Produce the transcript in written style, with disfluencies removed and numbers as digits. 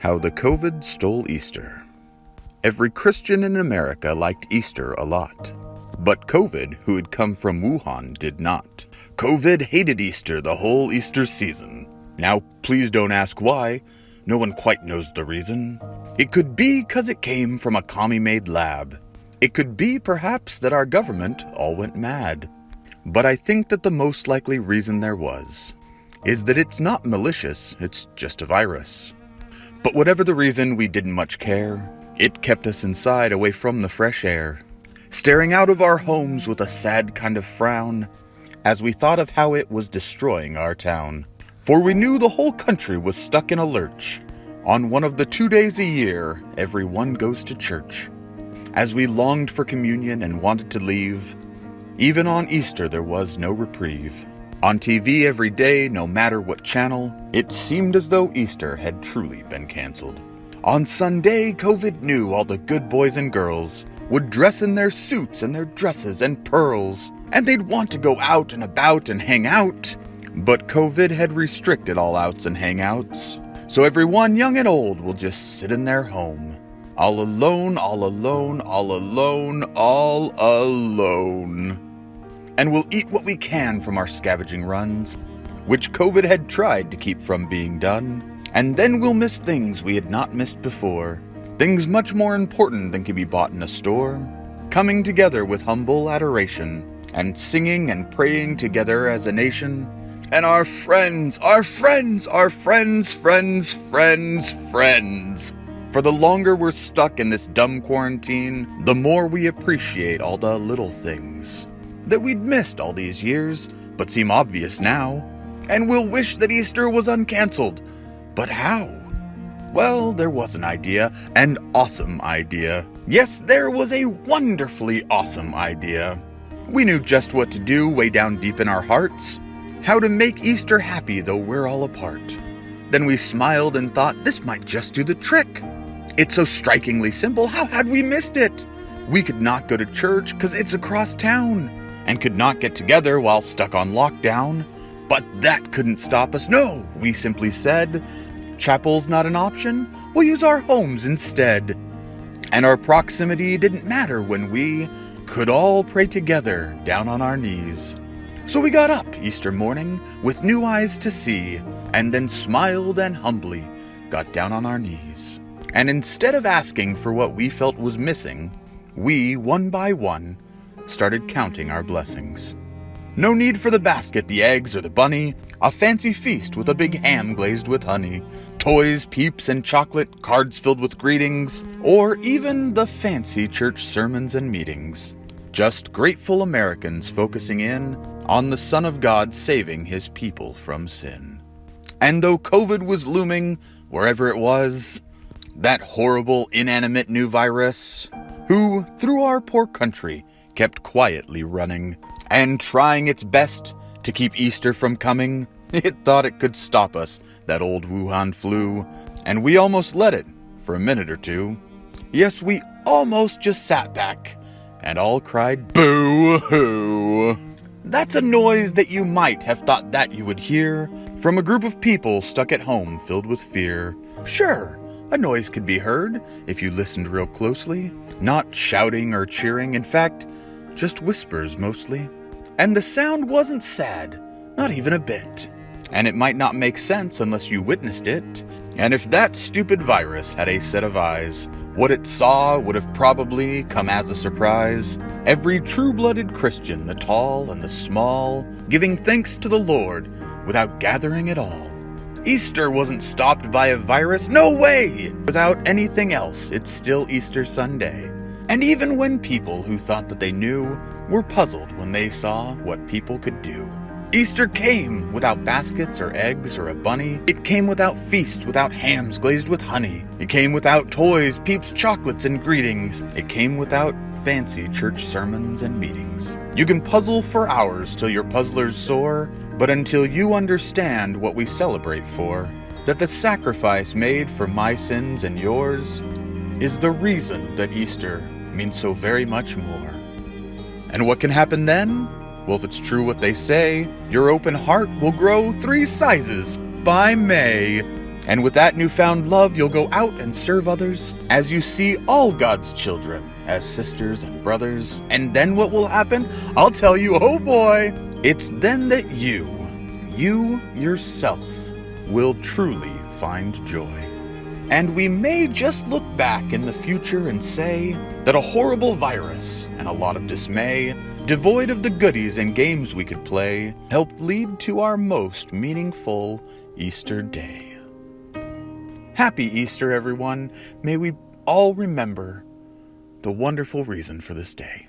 How the COVID stole Easter. Every Christian in America liked Easter a lot. But COVID, who had come from Wuhan, did not. COVID hated Easter the whole Easter season. Now, please don't ask why. No one quite knows the reason. It could be 'cause it came from a commie-made lab. It could be, perhaps, that our government all went mad. But I think that the most likely reason there is that it's not malicious, it's just a virus. But whatever the reason, we didn't much care. It kept us inside, away from the fresh air, staring out of our homes with a sad kind of frown, as we thought of how it was destroying our town. For we knew the whole country was stuck in a lurch. On one of the 2 days a year, everyone goes to church. As we longed for communion and wanted to leave, even on Easter there was no reprieve. On TV every day, no matter what channel, it seemed as though Easter had truly been canceled. On Sunday, COVID knew all the good boys and girls would dress in their suits and their dresses and pearls, and they'd want to go out and about and hang out. But COVID had restricted all outs and hangouts, so everyone, young and old, will just sit in their home. All alone, all alone, all alone, all alone. And we'll eat what we can from our scavenging runs, which COVID had tried to keep from being done. And then we'll miss things we had not missed before, things much more important than can be bought in a store, coming together with humble adoration, and singing and praying together as a nation. And our friends, our friends, our friends, friends, friends, friends. For the longer we're stuck in this dumb quarantine, the more we appreciate all the little things that we'd missed all these years, but seem obvious now. And we'll wish that Easter was uncanceled. But how? Well, there was an idea, an awesome idea. Yes, there was a wonderfully awesome idea. We knew just what to do way down deep in our hearts, how to make Easter happy though we're all apart. Then we smiled and thought this might just do the trick. It's so strikingly simple, how had we missed it? We could not go to church 'cause it's across town, and could not get together while stuck on lockdown. But that couldn't stop us. No, we simply said, chapel's not an option, we'll use our homes instead. And our proximity didn't matter when we could all pray together down on our knees. So we got up Easter morning with new eyes to see, and then smiled and humbly got down on our knees. And instead of asking for what we felt was missing, we, one by one, started counting our blessings. No need for the basket, the eggs, or the bunny, a fancy feast with a big ham glazed with honey, toys, peeps, and chocolate, cards filled with greetings, or even the fancy church sermons and meetings. Just grateful Americans focusing in on the Son of God saving his people from sin. And though COVID was looming wherever it was, that horrible, inanimate new virus, who, through our poor country, kept quietly running and trying its best to keep Easter from coming, it thought it could stop us, that old Wuhan flu, and we almost let it for a minute or two. Yes, we almost just sat back and all cried boo-hoo. That's a noise that you might have thought that you would hear from a group of people stuck at home filled with fear. Sure, a noise could be heard if you listened real closely. Not shouting or cheering, in fact, just whispers mostly. And the sound wasn't sad, not even a bit. And it might not make sense unless you witnessed it. And if that stupid virus had a set of eyes, what it saw would have probably come as a surprise. Every true-blooded Christian, the tall and the small, giving thanks to the Lord without gathering at all. Easter wasn't stopped by a virus, no way! Without anything else, it's still Easter Sunday. And even when people who thought that they knew were puzzled when they saw what people could do. Easter came without baskets or eggs or a bunny. It came without feasts, without hams glazed with honey. It came without toys, peeps, chocolates, and greetings. It came without fancy church sermons and meetings. You can puzzle for hours till your puzzler's sore, but until you understand what we celebrate for, that the sacrifice made for my sins and yours is the reason that Easter means so very much more. And what can happen then? Well, if it's true what they say, your open heart will grow 3 sizes by May. And with that newfound love, you'll go out and serve others as you see all God's children as sisters and brothers. And then what will happen? I'll tell you, oh boy! It's then that you yourself, will truly find joy. And we may just look back in the future and say that a horrible virus and a lot of dismay, devoid of the goodies and games we could play, helped lead to our most meaningful Easter day. Happy Easter, everyone. May we all remember the wonderful reason for this day.